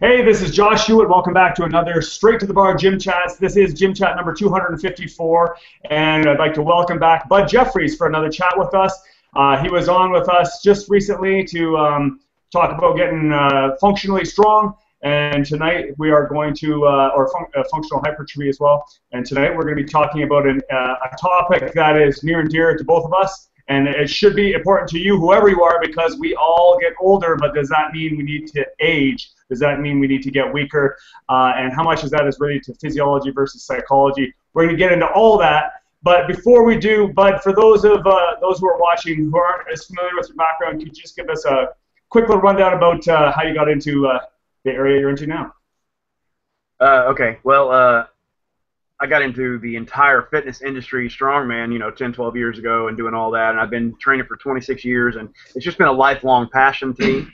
Hey, this is Josh Hewitt. Welcome back to another Straight to the Bar Gym Chats. This is Gym Chat number 254, and I'd like to welcome back Bud Jeffries for another chat with us. He was on with us just recently to talk about getting functionally strong, and tonight we are going to, functional hypertrophy as well, and tonight we're going to be talking about a topic that is near and dear to both of us. And it should be important to you, whoever you are, because we all get older, but does that mean we need to age? Does that mean we need to get weaker? And how much of that is related to physiology versus psychology? We're going to get into all that. But before we do, Bud, for those who are watching who aren't as familiar with your background, could you just give us a quick little rundown about how you got into the area you're into now? Okay. Well, I got into the entire fitness industry, strongman, 10, 12 years ago and doing all that. And I've been training for 26 years, and it's just been a lifelong passion to me.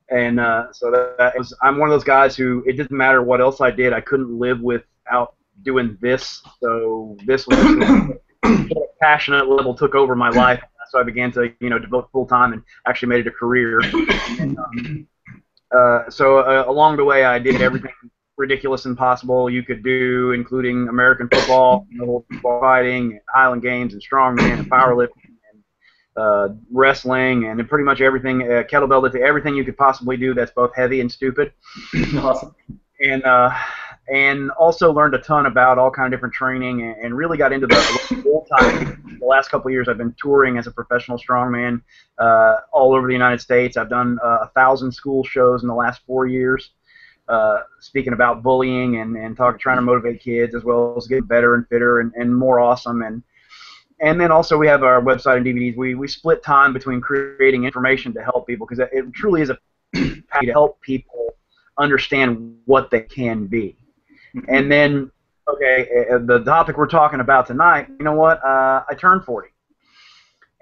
And so I'm one of those guys who, it didn't matter what else I did, I couldn't live without doing this. So this was a passionate level took over my life. So I began to, devote full time and actually made it a career. And, along the way, I did everything ridiculous and possible you could do, including American football, fighting, Highland Games, and strongman, and powerlifting, and wrestling, and pretty much everything, kettlebell lifting, everything you could possibly do that's both heavy and stupid. Awesome. And also learned a ton about all kind of different training, and really got into the full time. The last couple of years, I've been touring as a professional strongman all over the United States. I've done 1,000 school shows in the last 4 years. Speaking about bullying and trying to motivate kids as well as get better and fitter and more awesome. And then also we have our website and DVDs. We split time between creating information to help people, because it truly is a way to help people understand what they can be. And then, okay, the topic we're talking about tonight, you know what? I turned 40.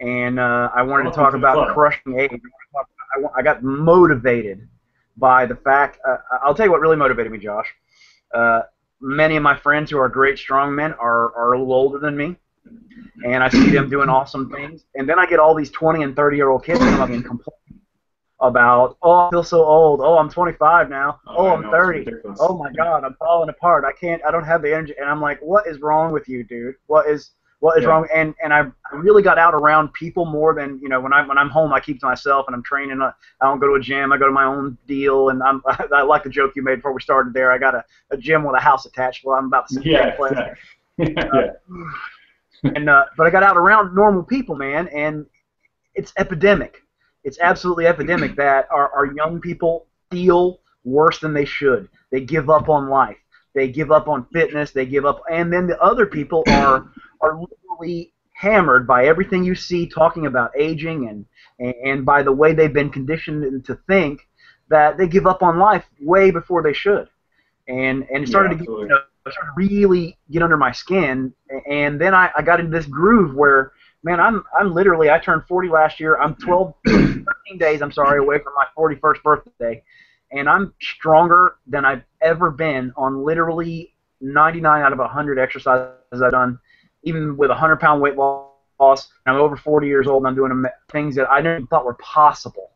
And I wanted to talk about crushing age. I got motivated by the fact, I'll tell you what really motivated me, Josh. Many of my friends who are great strongmen are a little older than me, and I see them doing awesome things. And then I get all these 20 and 30-year-old kids come up and complain about, oh, I feel so old. Oh, I'm 25 now. Oh, I'm 30. Oh my God, I'm falling apart. I don't have the energy. And I'm like, what is wrong with you, dude? What is wrong? And I really got out around people more than, when I'm home, I keep to myself and I'm training. I don't go to a gym. I go to my own deal. And I like the joke you made before we started there. I got a gym with a house attached. Well, I'm about the same place. But I got out around normal people, man, and it's epidemic. It's absolutely epidemic that our young people feel worse than they should. They give up on life. They give up on fitness. They give up, and then the other people are literally hammered by everything you see talking about aging and by the way they've been conditioned to think that they give up on life way before they should. And it started to really get under my skin, and then I got into this groove where, man, I'm literally, I turned 40 last year. I'm 13 days, away from my 41st birthday, and I'm stronger than I've ever been on literally 99 out of 100 exercises I've done, even with 100-pound weight loss. I'm over 40 years old, and I'm doing things that I never thought were possible.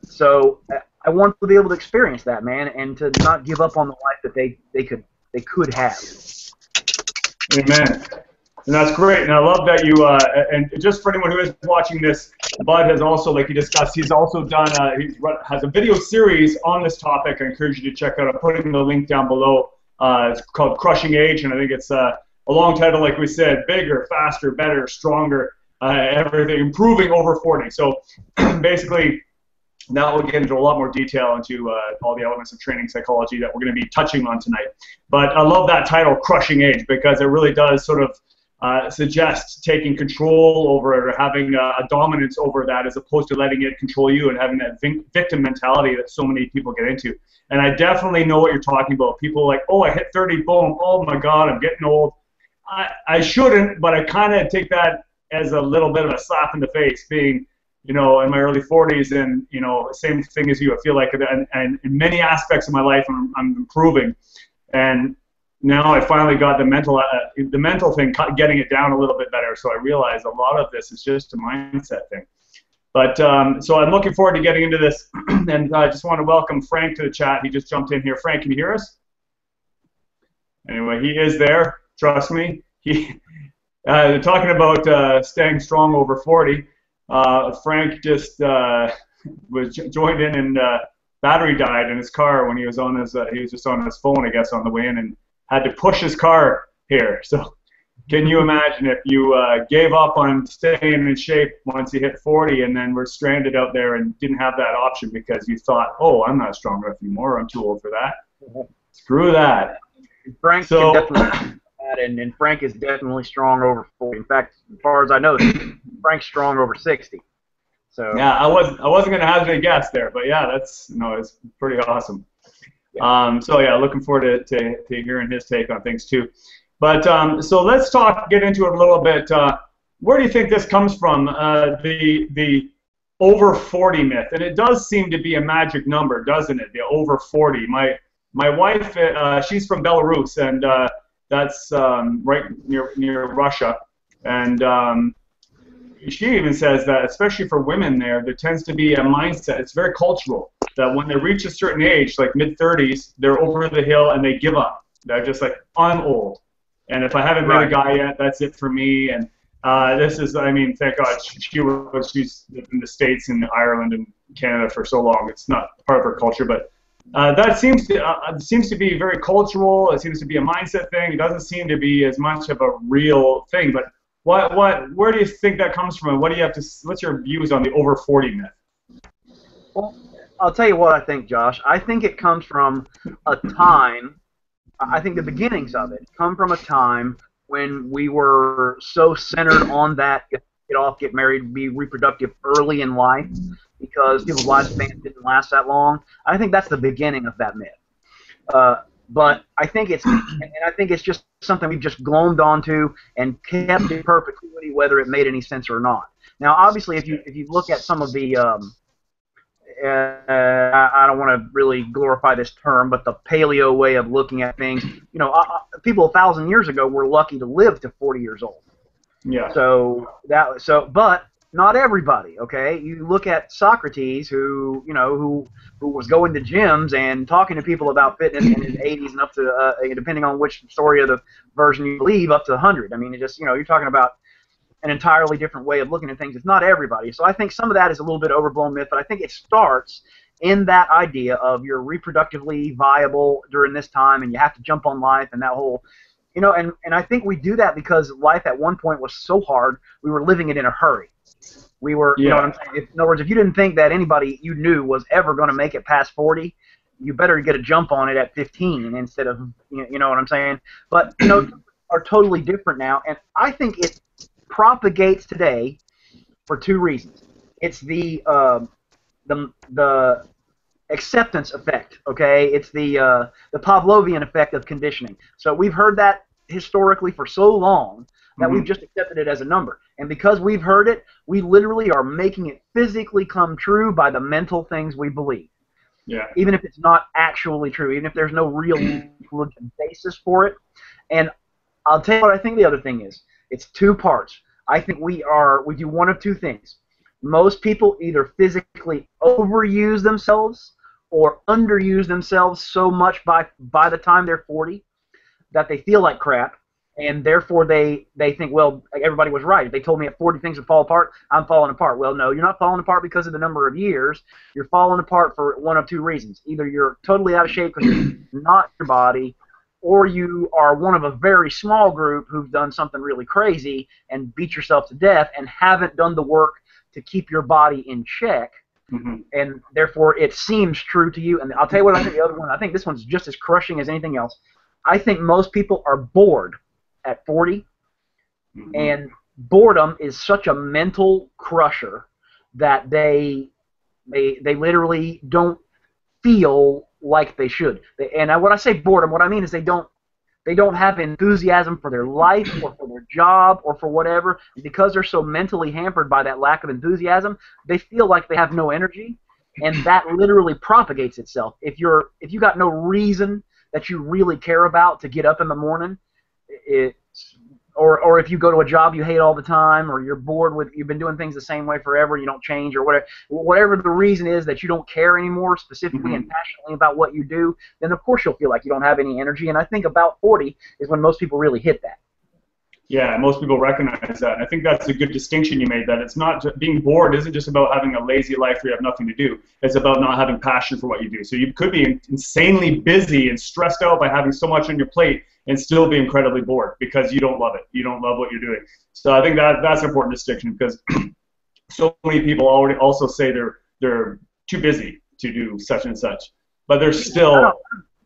So I want to be able to experience that, man, and to not give up on the life that they could have. Amen. And that's great. And I love that you, and just for anyone who is watching this, Bud has also, like you discussed, he's also done, has a video series on this topic. I encourage you to check out. I'm putting the link down below. It's called Crushing Age, and I think it's a long title, like we said, bigger, faster, better, stronger, everything, improving over 40. So basically, now we'll get into a lot more detail into all the elements of training psychology that we're going to be touching on tonight. But I love that title, Crushing Age, because it really does sort of suggest taking control over it, or having a dominance over that, as opposed to letting it control you and having that victim mentality that so many people get into. And I definitely know what you're talking about. People are like, oh, I hit 30, boom, oh my God, I'm getting old. I shouldn't, but I kind of take that as a little bit of a slap in the face, being, in my early 40s, and, same thing as you. I feel like, and in many aspects of my life, I'm improving. And now I finally got the mental thing, getting it down a little bit better. So I realized a lot of this is just a mindset thing. But so I'm looking forward to getting into this, and I just want to welcome Frank to the chat. He just jumped in here. Frank, can you hear us? Anyway, he is there. Trust me. He talking about staying strong over 40. Frank just was joined in, and battery died in his car when he was on his. He was just on his phone, I guess, on the way in, and had to push his car here. So, can you imagine if you gave up on staying in shape once you hit 40, and then were stranded out there and didn't have that option because you thought, oh, I'm not strong enough anymore. I'm too old for that. Screw that. Frank can definitely do that, and Frank is definitely strong over 40. In fact, as far as I know, Frank's strong over 60. So yeah, I wasn't going to hazard a guess there, but yeah, it's pretty awesome. Yeah. So yeah, looking forward to hearing his take on things too. But so let's get into it a little bit. Where do you think this comes from? The over 40 myth, and it does seem to be a magic number, doesn't it? The over 40. My wife, she's from Belarus, and that's right near Russia, and she even says that, especially for women there tends to be a mindset. It's very cultural that when they reach a certain age, like mid-30s, they're over the hill and they give up. They're just like, I'm old, and if I haven't met a guy yet, that's it for me. And this is, I mean, thank God she's in the States and Ireland and Canada for so long. It's not part of her culture, but that seems to be very cultural. It seems to be a mindset thing. It doesn't seem to be as much of a real thing. But where do you think that comes from? And what's your views on the over 40 myth? Well, I'll tell you what I think, Josh. I think it comes from a time. I think the beginnings of it come from a time when we were so centered on that get off, get married, be reproductive early in life, because people's lifespans didn't last that long. I think that's the beginning of that myth. But I think it's just something we've just glommed onto and kept in perpetuity, whether it made any sense or not. Now, obviously, if you look at some of the I don't want to really glorify this term, but the paleo way of looking at things, people 1,000 years ago were lucky to live to 40 years old. Yeah. But not everybody. Okay, you look at Socrates, who was going to gyms and talking to people about fitness in his 80s and up to, depending on which story of the version you believe, up to 100. I mean, you're talking about an entirely different way of looking at things. It's not everybody. So I think some of that is a little bit overblown myth, but I think it starts in that idea of you're reproductively viable during this time and you have to jump on life and that whole, and I think we do that because life at one point was so hard, we were living it in a hurry. We were, you know what I'm saying? In other words, if you didn't think that anybody you knew was ever going to make it past 40, you better get a jump on it at 15 instead of, you know what I'm saying? But, are totally different now, and I think it propagates today for two reasons. It's the acceptance effect, okay? It's the Pavlovian effect of conditioning. So we've heard that historically for so long that we've just accepted it as a number. And because we've heard it, we literally are making it physically come true by the mental things we believe. Yeah. Even if it's not actually true, even if there's no real basis for it. And I'll tell you what I think the other thing is. It's two parts. I think we do one of two things. Most people either physically overuse themselves or underuse themselves so much by the time they're 40 that they feel like crap, and therefore they think, well, everybody was right. If they told me at 40 things would fall apart, I'm falling apart. Well, no, you're not falling apart because of the number of years. You're falling apart for one of two reasons. Either you're totally out of shape because you're not your body, or you are one of a very small group who've done something really crazy and beat yourself to death and haven't done the work to keep your body in check, and therefore it seems true to you. And I'll tell you what I think the other one, I think this one's just as crushing as anything else. I think most people are bored at 40, and boredom is such a mental crusher that they literally don't feel like they should. And when I say boredom, what I mean is they don't have enthusiasm for their life or for their job or for whatever. Because they're so mentally hampered by that lack of enthusiasm, they feel like they have no energy, and that literally propagates itself. If you got no reason that you really care about to get up in the morning, or if you go to a job you hate all the time, or you're bored with, you've been doing things the same way forever, you don't change, or whatever the reason is that you don't care anymore specifically and passionately about what you do, then of course you'll feel like you don't have any energy. And I think about 40 is when most people really hit that. Yeah, most people recognize that. And I think that's a good distinction you made, that it's not just, being bored isn't just about having a lazy life where you have nothing to do. It's about not having passion for what you do. So you could be insanely busy and stressed out by having so much on your plate and still be incredibly bored because you don't love it. You don't love what you're doing. So I think that's an important distinction, because so many people already also say they're too busy to do such and such, but they're still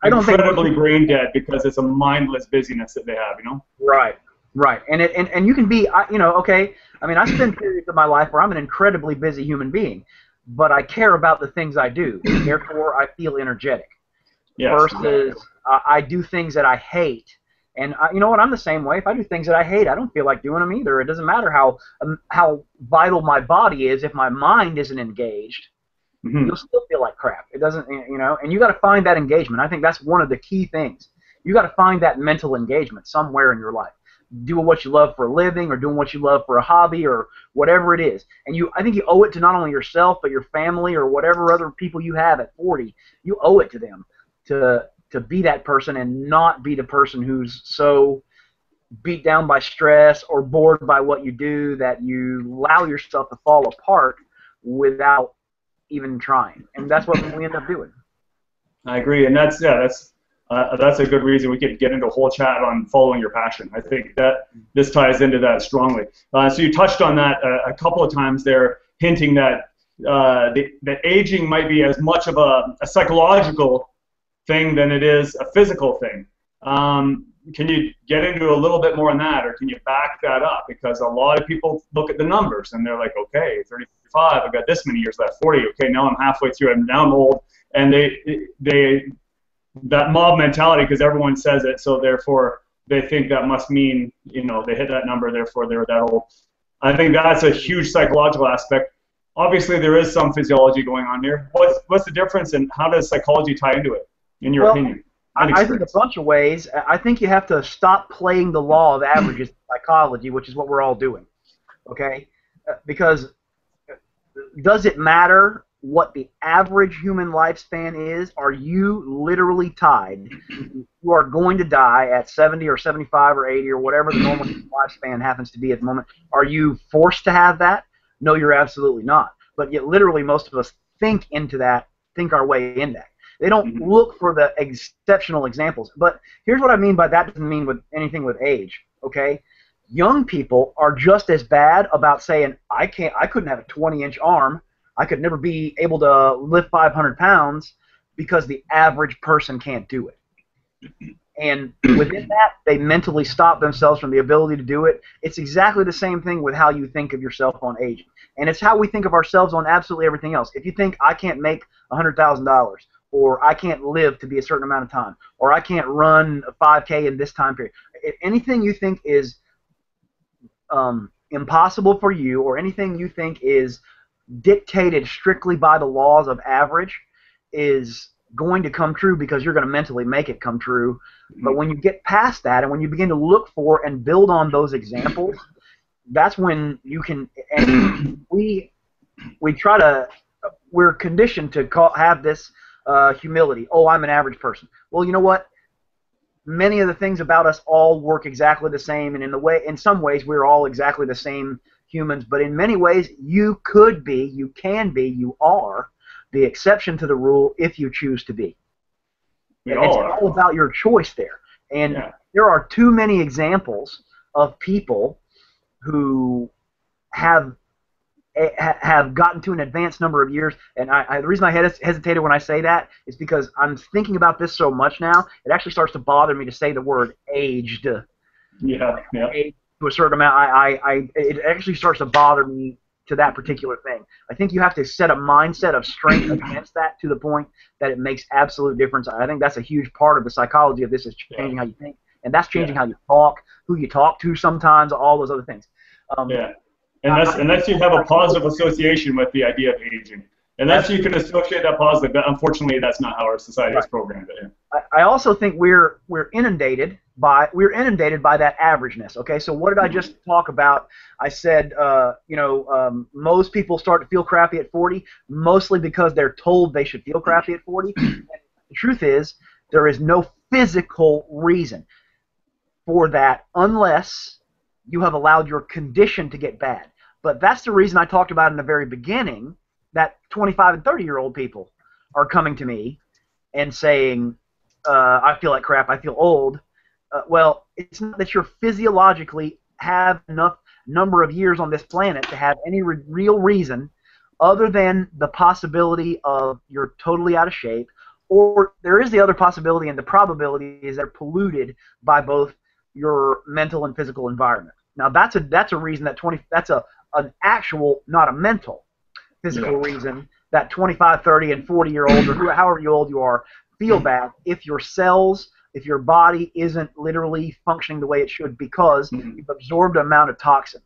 incredibly brain dead because it's a mindless busyness that they have, you know? Right. Right, and you can be, you know, okay, I mean, I spend periods of my life where I'm an incredibly busy human being, but I care about the things I do, therefore I feel energetic. Yes. Versus I do things that I hate, and you know what, I'm the same way. If I do things that I hate, I don't feel like doing them either. It doesn't matter how vital my body is. If my mind isn't engaged, you'll still feel like crap. It doesn't, you know, and you got to find that engagement. I think that's one of the key things. You got to find that mental engagement somewhere in your life. Doing what you love for a living, or doing what you love for a hobby, or whatever it is. And I think you owe it to not only yourself, but your family, or whatever other people you have at 40. You owe it to them to be that person and not be the person who's so beat down by stress or bored by what you do that you allow yourself to fall apart without even trying. And that's what we end up doing. I agree, and that's a good reason we could get into a whole chat on following your passion. I think that this ties into that strongly. So you touched on that a couple of times there, hinting that that aging might be as much of a psychological thing than it is a physical thing. Can you get into a little bit more on that, or can you back that up? Because a lot of people look at the numbers and they're like, okay, 35, I've got this many years left. 40, okay, now I'm halfway through, and now I'm old, and that mob mentality, because everyone says it, so therefore they think that must mean, you know, they hit that number, therefore they're that old. I think that's a huge psychological aspect. Obviously, there is some physiology going on here. What's the difference, and how does psychology tie into it, in your opinion? I think a bunch of ways. I think you have to stop playing the law of averages in psychology, which is what we're all doing, okay? Because does it matter what the average human lifespan is? Are you literally tied? You are going to die at 70 or 75 or 80 or whatever the normal lifespan happens to be at the moment. Are you forced to have that? No, you're absolutely not. But yet literally most of us think our way in that. They don't look for the exceptional examples. But here's what I mean by that. Doesn't mean with anything with age, okay? Young people are just as bad about saying, I couldn't have a 20-inch arm. I could never be able to lift 500 pounds because the average person can't do it. And within that, they mentally stop themselves from the ability to do it. It's exactly the same thing with how you think of yourself on aging. And it's how we think of ourselves on absolutely everything else. If you think, I can't make $100,000, or I can't live to be a certain amount of time, or I can't run a 5K in this time period, if anything you think is impossible for you, or anything you think is dictated strictly by the laws of average, is going to come true because you're going to mentally make it come true. But when you get past that, and when you begin to look for and build on those examples, that's when you can. And we're conditioned to have this humility. Oh, I'm an average person. Well, you know what? Many of the things about us all work exactly the same, and in some ways we're all exactly the same humans, but in many ways you could be, you can be, you are the exception to the rule if you choose to be. It's all about your choice there. And there are too many examples of people who have gotten to an advanced number of years, and the reason I hesitated when I say that is because I'm thinking about this so much now, it actually starts to bother me to say the word aged. Aged to a certain amount, it actually starts to bother me to that particular thing. I think you have to set a mindset of strength against that to the point that it makes absolute difference. I think that's a huge part of the psychology of this, is changing how you think, and that's changing how you talk, who you talk to sometimes, all those other things. Unless you have a positive association with the idea of aging. Unless you can associate that positive, but unfortunately that's not how our society is programmed. I also think we're inundated by that averageness. Okay, so what did I just talk about? I said, most people start to feel crappy at 40, mostly because they're told they should feel crappy at 40. And the truth is, there is no physical reason for that unless you have allowed your condition to get bad. But that's the reason I talked about in the very beginning that 25 and 30-year-old people are coming to me and saying, I feel like crap, I feel old. Well, it's not that you're physiologically have enough number of years on this planet to have any real reason other than the possibility of you're totally out of shape, or there is the other possibility, and the probability is they're polluted by both your mental and physical environment. Now that's a reason that that's an actual, not a mental, physical reason that 25, 30, and 40-year-olds, or however old you are, feel bad if your cells, if your body isn't literally functioning the way it should because you've absorbed an amount of toxin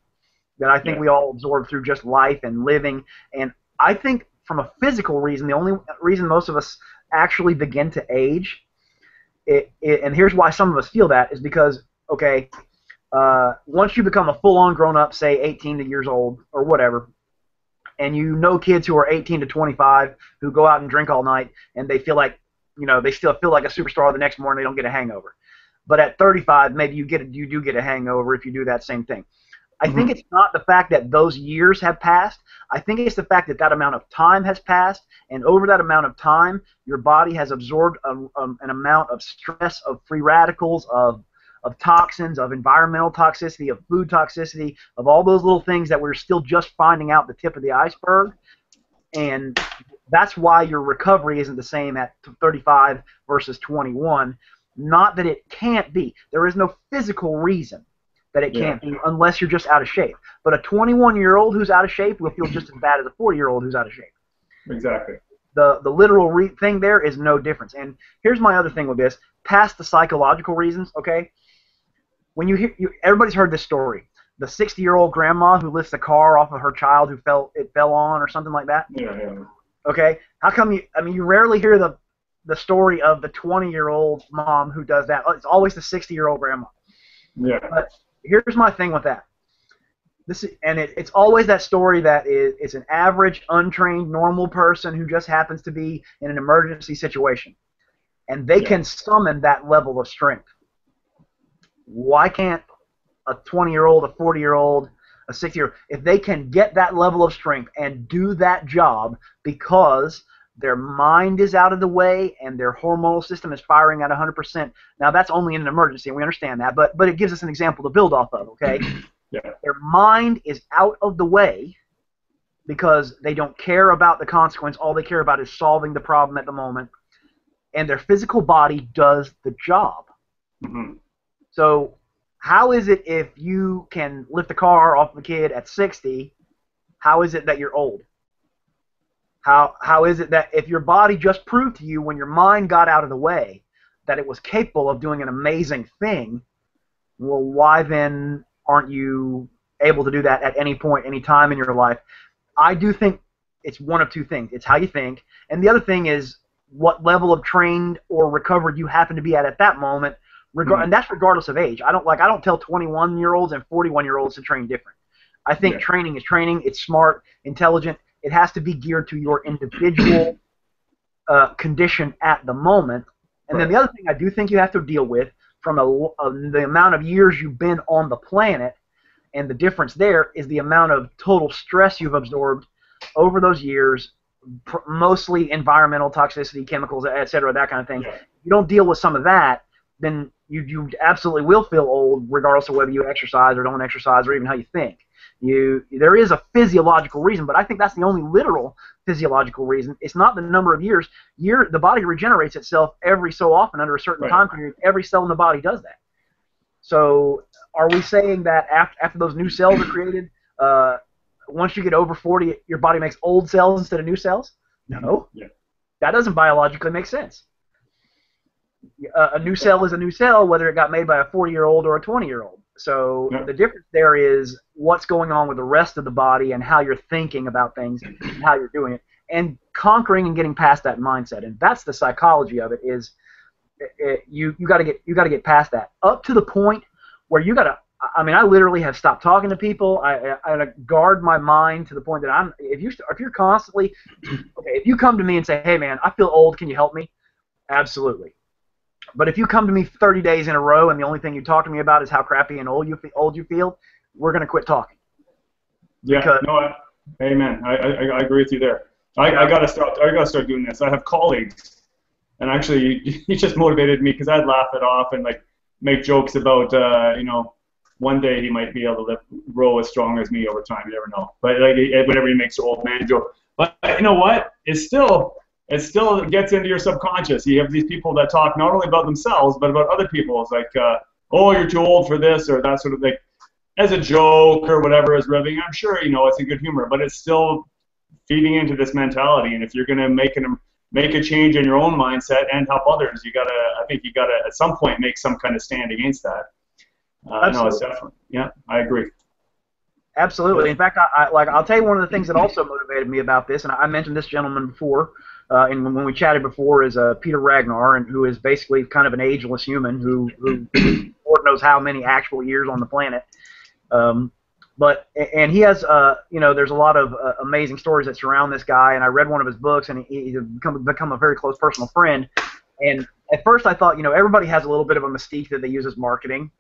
that I think we all absorb through just life and living. And I think from a physical reason, the only reason most of us actually begin to age, and here's why some of us feel that, is because, okay, once you become a full-on grown-up, say 18 years old or whatever, and you know kids who are 18 to 25 who go out and drink all night and they feel like, they still feel like a superstar the next morning, they don't get a hangover. But at 35, maybe you do get a hangover if you do that same thing. I think it's not the fact that those years have passed. I think it's the fact that that amount of time has passed, and over that amount of time, your body has absorbed an amount of stress, of free radicals, of toxins, of environmental toxicity, of food toxicity, of all those little things that we're still just finding out the tip of the iceberg. And that's why your recovery isn't the same at 35 versus 21. Not that it can't be. There is no physical reason that it can't be unless you're just out of shape. But a 21-year-old who's out of shape will feel just as bad as a 40-year-old who's out of shape. Exactly. The literal thing there is no difference. And here's my other thing with this. Past the psychological reasons, okay? When you hear, everybody's heard this story. The 60-year-old grandma who lifts the car off of her child who it fell on or something like that. Yeah. Okay? How come you rarely hear the story of the 20-year-old mom who does that. It's always the 60-year-old grandma. Yeah. But here's my thing with that. It's always that story that it's an average, untrained, normal person who just happens to be in an emergency situation. And they can summon that level of strength. Why can't a 20-year-old, a 40-year-old, a 60-year-old, if they can get that level of strength and do that job because their mind is out of the way and their hormonal system is firing at 100%. Now, that's only in an emergency, and we understand that, but it gives us an example to build off of, okay? Their mind is out of the way because they don't care about the consequence. All they care about is solving the problem at the moment, and their physical body does the job. So how is it if you can lift the car off the kid at 60, how is it that you're old? How is it that if your body just proved to you when your mind got out of the way that it was capable of doing an amazing thing, well, why then aren't you able to do that at any point, any time in your life? I do think it's one of two things. It's how you think, and the other thing is what level of trained or recovered you happen to be at that moment, and that's regardless of age. I don't tell 21-year-olds and 41-year-olds to train different. I think training is training. It's smart, intelligent. It has to be geared to your individual condition at the moment. And then the other thing I do think you have to deal with from the amount of years you've been on the planet, and the difference there is the amount of total stress you've absorbed over those years, mostly environmental toxicity, chemicals, etc., that kind of thing. If you don't deal with some of that, then you absolutely will feel old regardless of whether you exercise or don't exercise or even how you think. There is a physiological reason, but I think that's the only literal physiological reason. It's not the number of years. The body regenerates itself every so often under a certain time period. Every cell in the body does that. So are we saying that after those new cells are created, once you get over 40, your body makes old cells instead of new cells? No. That doesn't biologically make sense. A new cell is a new cell, whether it got made by a 40-year-old or a 20-year-old. So the difference there is what's going on with the rest of the body and how you're thinking about things and how you're doing it, and conquering and getting past that mindset. And that's the psychology of it. Is you got to get past that, up to the point where you got to. I mean, I literally have stopped talking to people. I guard my mind to the point that if you're constantly, okay, if you come to me and say, hey man, I feel old, can you help me? Absolutely. But if you come to me 30 days in a row and the only thing you talk to me about is how crappy and old you feel, we're gonna quit talking. Yeah. Amen. I agree with you there. I gotta start doing this. I have colleagues, and actually, he just motivated me because I'd laugh it off and like make jokes about one day he might be able to grow as strong as me over time. You never know. But like whenever he makes an old man joke, but you know what? It still gets into your subconscious. You have these people that talk not only about themselves but about other people. It's like, oh, you're too old for this or that sort of thing, as a joke or whatever is ribbing. I'm sure it's a good humor, but it's still feeding into this mentality. And if you're gonna make a change in your own mindset and help others, I think you gotta at some point make some kind of stand against that. No, it's definitely, yeah, I agree. Absolutely. In fact, I'll tell you one of the things that also motivated me about this, and I mentioned this gentleman before, and when we chatted before, is Peter Ragnar, and who is basically kind of an ageless human who Lord knows how many actual years on the planet. And he has, there's a lot of amazing stories that surround this guy, and I read one of his books, and he's become a very close personal friend. And at first I thought, everybody has a little bit of a mystique that they use as marketing.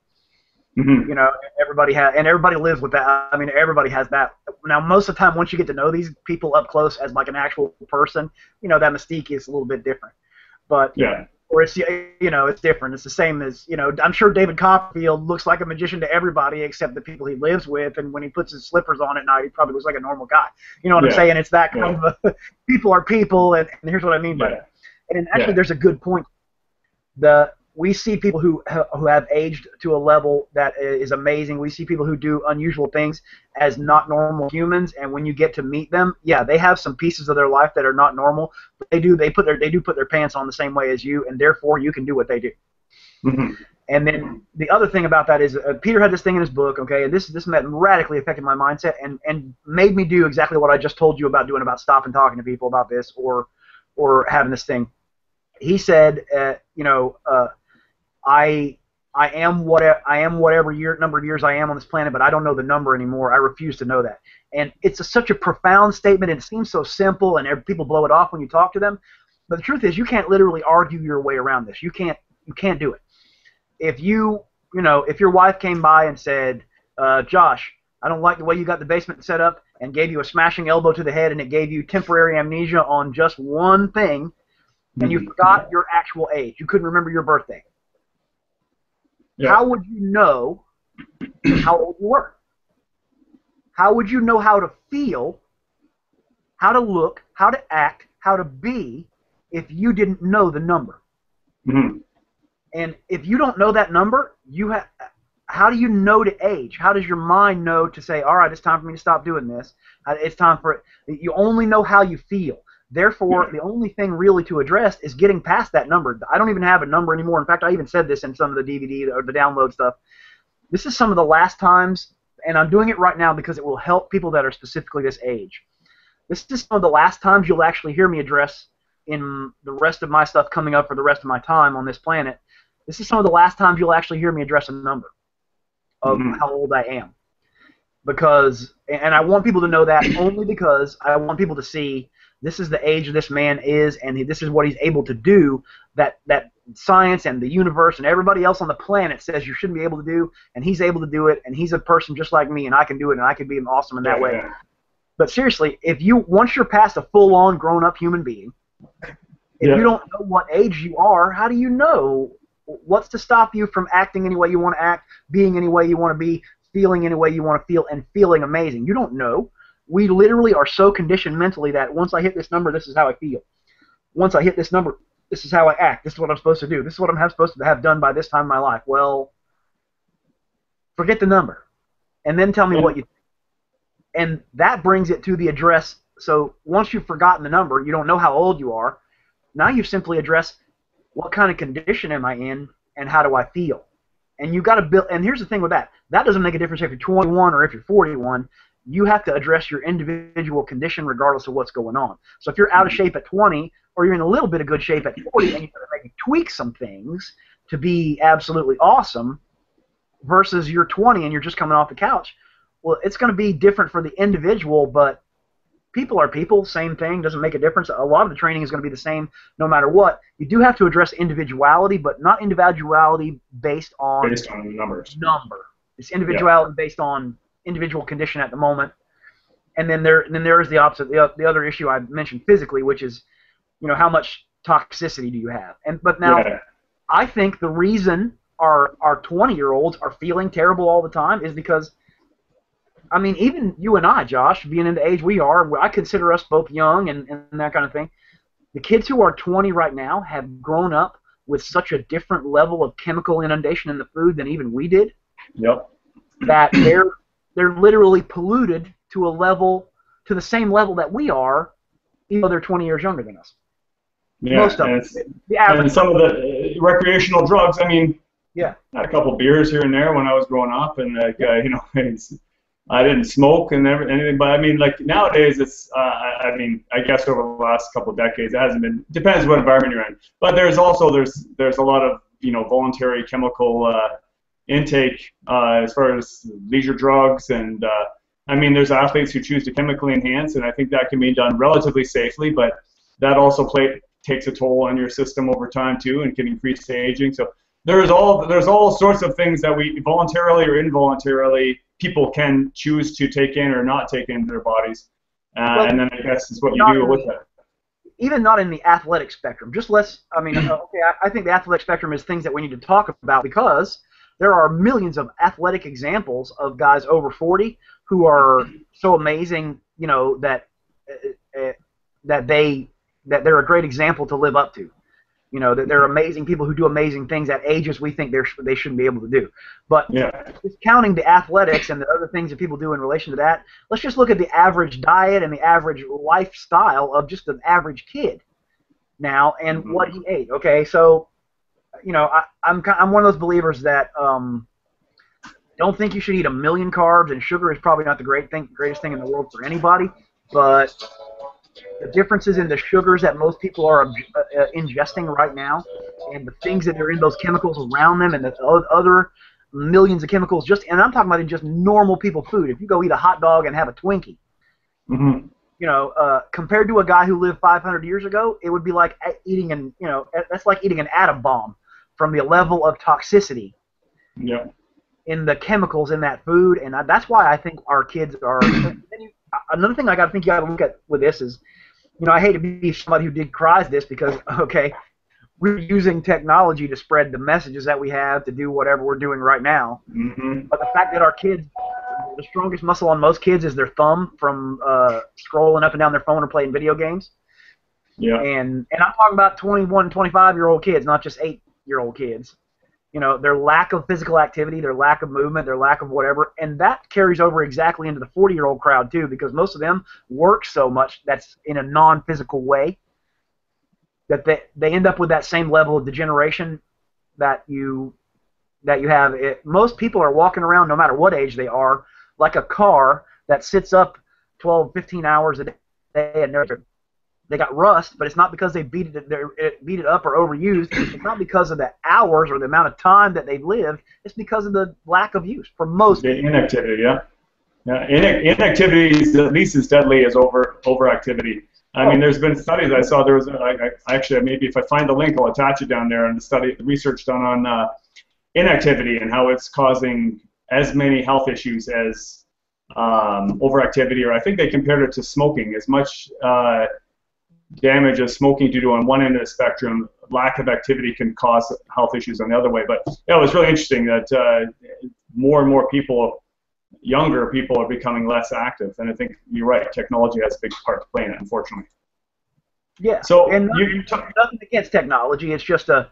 Mm-hmm. Everybody lives with that. I mean, everybody has that. Now, most of the time, once you get to know these people up close as like an actual person, that mystique is a little bit different. But yeah. Or it's it's different. It's the same as I'm sure David Copperfield looks like a magician to everybody except the people he lives with, and when he puts his slippers on at night, he probably looks like a normal guy. You know what I'm saying? It's that kind of people are people, and here's what I mean by that. And actually, there's a good point. We see people who have aged to a level that is amazing. We see people who do unusual things as not normal humans, and when you get to meet them, they have some pieces of their life that are not normal. But they do put their pants on the same way as you, and therefore you can do what they do. Mm-hmm. And then the other thing about that is Peter had this thing in his book, okay, and this radically affected my mindset and made me do exactly what I just told you about doing, about stopping talking to people about this or having this thing. He said, I am whatever number of years I am on this planet, but I don't know the number anymore. I refuse to know that. And it's such a profound statement, and it seems so simple, and people blow it off when you talk to them. But the truth is, you can't literally argue your way around this. You can't do it. If if your wife came by and said, Josh, I don't like the way you got the basement set up, and gave you a smashing elbow to the head, and it gave you temporary amnesia on just one thing, and you forgot your actual age. You couldn't remember your birthday. Yeah. How would you know how old you were? How would you know how to feel, how to look, how to act, how to be if you didn't know the number? Mm-hmm. And if you don't know that number, how do you know to age? How does your mind know to say, all right, it's time for me to stop doing this? It's time for it. You only know how you feel. Therefore, the only thing really to address is getting past that number. I don't even have a number anymore. In fact, I even said this in some of the DVD or the download stuff. This is some of the last times, and I'm doing it right now because it will help people that are specifically this age. This is some of the last times you'll actually hear me address in the rest of my stuff coming up for the rest of my time on this planet. This is some of the last times you'll actually hear me address a number of how old I am. And I want people to know that only because I want people to see this is the age this man is, and this is what he's able to do, that science and the universe and everybody else on the planet says you shouldn't be able to do, and he's able to do it, and he's a person just like me, and I can do it, and I can be awesome in that way. Yeah. But seriously, once you're past a full-on grown-up human being, if you don't know what age you are, how do you know what's to stop you from acting any way you want to act, being any way you want to be, feeling any way you want to feel, and feeling amazing? You don't know. We literally are so conditioned mentally that once I hit this number, this is how I feel. Once I hit this number, this is how I act. This is what I'm supposed to do. This is what I'm supposed to have done by this time in my life. Well, forget the number, and then tell me what you think. And that brings it to the address. So once you've forgotten the number, you don't know how old you are. Now you simply address what kind of condition am I in, and how do I feel? And you got to build. And here's the thing with that. That doesn't make a difference if you're 21 or if you're 41. You have to address your individual condition regardless of what's going on. So if you're out of shape at 20, or you're in a little bit of good shape at 40, and you're maybe tweak some things to be absolutely awesome versus you're 20 and you're just coming off the couch. Well, it's going to be different for the individual, but people are people, same thing, doesn't make a difference. A lot of the training is going to be the same no matter what. You do have to address individuality, but not individuality based on numbers. It's individuality based on individual condition at the moment. And then there is the opposite, the other issue I mentioned physically, which is, you know, how much toxicity do you have? But now, I think the reason our 20-year-olds are feeling terrible all the time is because, I mean, even you and I, Josh, being in the age we are, I consider us both young and that kind of thing. The kids who are 20 right now have grown up with such a different level of chemical inundation in the food than even we did. Yep. That they're literally polluted to the same level that we are, even though they're 20 years younger than us. Yeah, most of them. The average. And some of the recreational drugs. I mean, yeah, I had a couple beers here and there when I was growing up, and like you know, I didn't smoke and anything, but I mean, like nowadays, it's I mean, I guess over the last couple of decades, it hasn't been. Depends what environment you're in, but there's also there's a lot of, you know, voluntary chemical intake as far as leisure drugs, and I mean, there's athletes who choose to chemically enhance, and I think that can be done relatively safely, but that also takes a toll on your system over time too, and can increase the aging. So there's all sorts of things that we voluntarily or involuntarily people can choose to take in or not take into their bodies, and then I guess is what you do with it. Even not in the athletic spectrum. Just less. I mean, okay, I think the athletic spectrum is things that we need to talk about because there are millions of athletic examples of guys over 40 who are so amazing, you know, that they're a great example to live up to. You know, that they're amazing people who do amazing things at ages we think they shouldn't be able to do. But discounting the athletics and the other things that people do in relation to that, let's just look at the average diet and the average lifestyle of just an average kid now and what he ate. Okay, so, you know, I'm one of those believers that don't think you should eat 1 million carbs, and sugar is probably not the greatest thing in the world for anybody, but the differences in the sugars that most people are ingesting right now, and the things that are in those chemicals around them, and the other millions of chemicals, and I'm talking about in just normal people food. If you go eat a hot dog and have a Twinkie, you know, compared to a guy who lived 500 years ago, it would be like eating that's like eating an atom bomb from the level of toxicity in the chemicals in that food, and that's why I think our kids are. Another thing I think you got to look at with this is, you know, I hate to be somebody who decries this because, okay, we're using technology to spread the messages that we have to do whatever we're doing right now. But the fact that our kids, the strongest muscle on most kids is their thumb from scrolling up and down their phone or playing video games. And I'm talking about 21, 25-year-old kids, not just 8-year-old kids. You know, their lack of physical activity, their lack of movement, their lack of whatever, and that carries over exactly into the 40-year-old crowd too, because most of them work so much that's in a non-physical way that they end up with that same level of degeneration that you have. Most people are walking around, no matter what age they are, like a car that sits up 12, 15 hours a day and they got rust, but it's not because they beat it up or overused. It's not because of the hours or the amount of time that they've lived. It's because of the lack of use for most people. Inactivity, inactivity is at least as deadly as overactivity. I mean, there's been studies I saw. There was actually, maybe if I find the link, I'll attach it down there. And the research done on inactivity and how it's causing as many health issues as overactivity, or I think they compared it to smoking. As much damage as smoking to do on one end of the spectrum, lack of activity can cause health issues on the other way. But yeah, it was really interesting that more and more people, younger people, are becoming less active. And I think you're right, technology has a big part to play in it, unfortunately. Yeah, so and nothing against technology. It's just the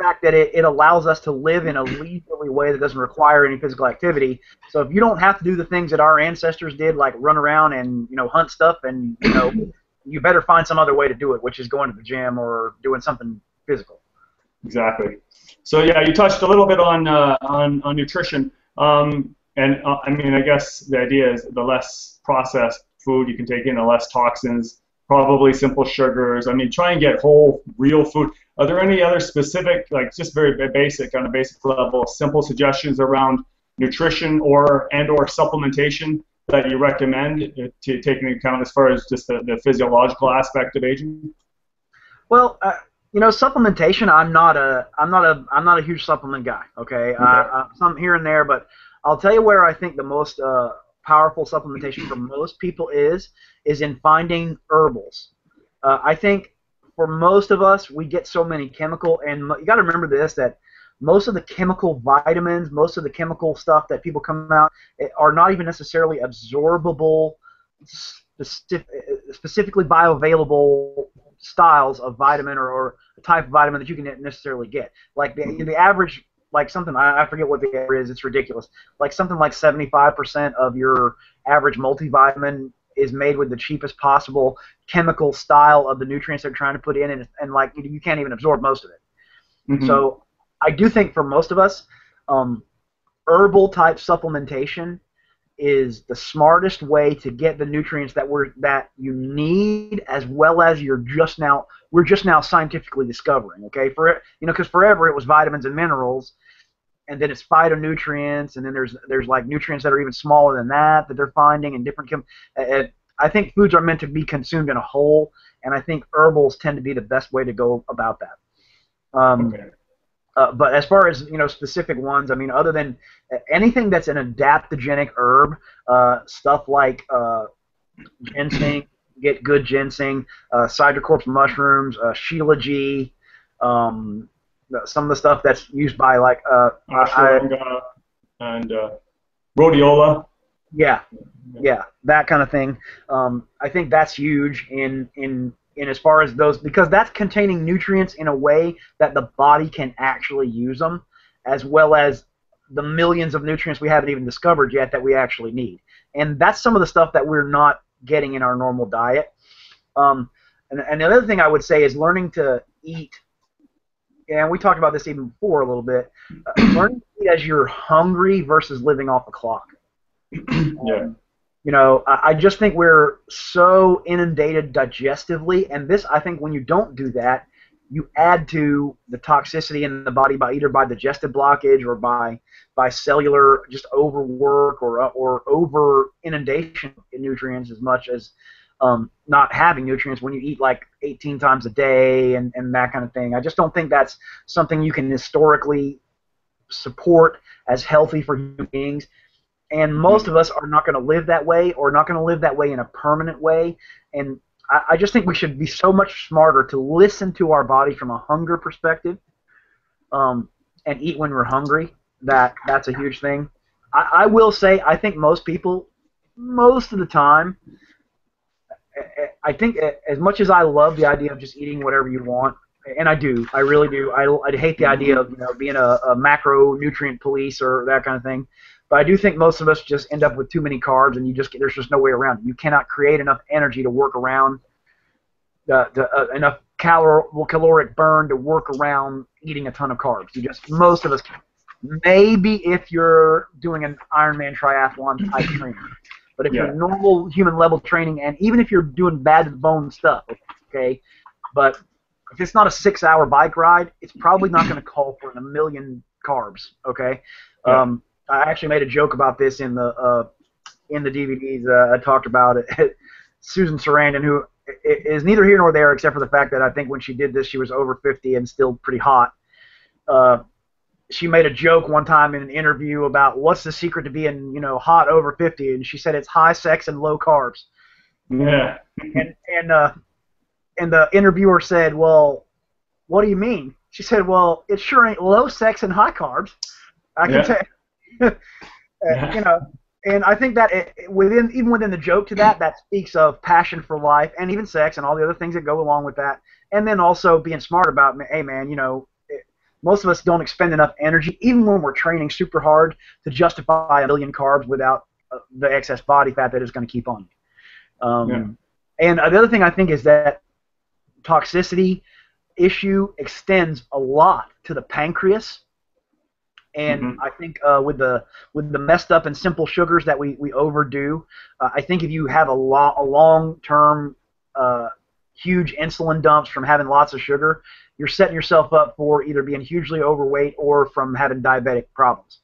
fact that it allows us to live in a leisurely way that doesn't require any physical activity. So if you don't have to do the things that our ancestors did, like run around and, you know, hunt stuff, and, you know, you better find some other way to do it, which is going to the gym or doing something physical. Exactly. So yeah, you touched a little bit on nutrition, and I mean, I guess the idea is the less processed food you can take in, the less toxins, probably simple sugars. I mean, try and get whole, real food. Are there any other specific, like just very basic, on a basic level, simple suggestions around nutrition or supplementation that you recommend to take into account as far as just the physiological aspect of aging? Well, you know, supplementation. I'm not a huge supplement guy. Okay, some here and there, but I'll tell you where I think the most powerful supplementation for most people is in finding herbals. I think for most of us, we get so many chemical, and you got to remember this, that most of the chemical vitamins, most of the chemical stuff that people come out are not even necessarily absorbable, specifically bioavailable styles of vitamin or a type of vitamin that you can necessarily get. Like the average, like something, I forget what the average is, it's ridiculous. Like something like 75% of your average multivitamin is made with the cheapest possible chemical style of the nutrients they're trying to put in, and like you can't even absorb most of it. Mm-hmm. So I do think for most of us, herbal type supplementation is the smartest way to get the nutrients that you need, as well as we're just now scientifically discovering. Okay, because forever it was vitamins and minerals, and then it's phytonutrients, and then there's like nutrients that are even smaller than that they're finding in different I think foods are meant to be consumed in a whole, and I think herbals tend to be the best way to go about that. Okay. But as far as specific ones, I mean, other than anything that's an adaptogenic herb, stuff like ginseng, get good ginseng, citricorpse mushrooms, Shilajit, some of the stuff that's used by like ashwagandha and rhodiola. Yeah, that kind of thing. I think that's huge in as far as those, because that's containing nutrients in a way that the body can actually use them, as well as the millions of nutrients we haven't even discovered yet that we actually need. And that's some of the stuff that we're not getting in our normal diet. And the other thing I would say is learning to eat, and we talked about this even before a little bit, learning to eat as you're hungry versus living off the clock. Yeah. I just think we're so inundated digestively, and I think when you don't do that, you add to the toxicity in the body by either by digestive blockage or by cellular just overwork or over inundation in nutrients, as much as not having nutrients when you eat like 18 times a day and that kind of thing. I just don't think that's something you can historically support as healthy for human beings. And most of us are not going to live that way, or not going to live that way in a permanent way. And I just think we should be so much smarter to listen to our body from a hunger perspective, and eat when we're hungry. That's a huge thing. I will say, I think most people, most of the time, I think as much as I love the idea of just eating whatever you want, and I do, I really do. I hate the idea of being a macronutrient police or that kind of thing. But I do think most of us just end up with too many carbs, and there's just no way around it. You cannot create enough energy to work around enough caloric burn to work around eating a ton of carbs. Most of us can. Maybe if you're doing an Ironman triathlon type training, but if you're normal human level training, and even if you're doing bad to the bone stuff, okay, but if it's not a 6-hour bike ride, it's probably not going to call for a million carbs. Okay. Yeah. I actually made a joke about this in the DVDs. I talked about it. Susan Sarandon, who is neither here nor there, except for the fact that I think when she did this, she was over 50 and still pretty hot. She made a joke one time in an interview about what's the secret to being, hot over 50, and she said it's high sex and low carbs. Yeah. And the interviewer said, "Well, what do you mean?" She said, "Well, it sure ain't low sex and high carbs. I can tell." And I think that even within the joke to that speaks of passion for life, and even sex and all the other things that go along with that, and then also being smart about, hey man, most of us don't expend enough energy, even when we're training super hard, to justify a million carbs without the excess body fat that is going to keep on you. And the other thing I think is that toxicity issue extends a lot to the pancreas. And I think with the messed up and simple sugars that we overdo, I think if you have a long-term huge insulin dumps from having lots of sugar, you're setting yourself up for either being hugely overweight or from having diabetic problems.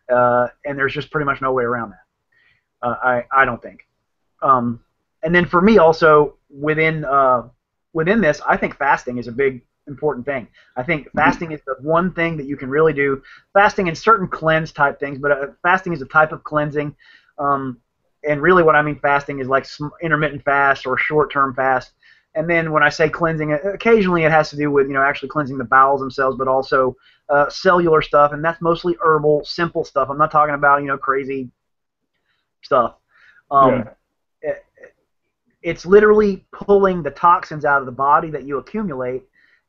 And there's just pretty much no way around that. I don't think. And then for me also, within this, I think fasting is a big important thing. I think fasting is the one thing that you can really do. Fasting and certain cleanse type things, but fasting is a type of cleansing. And really what I mean fasting is like intermittent fast or short-term fast. And then when I say cleansing, occasionally it has to do with, you know, actually cleansing the bowels themselves, but also cellular stuff, and that's mostly herbal, simple stuff. I'm not talking about, you know, crazy stuff. It's literally pulling the toxins out of the body that you accumulate,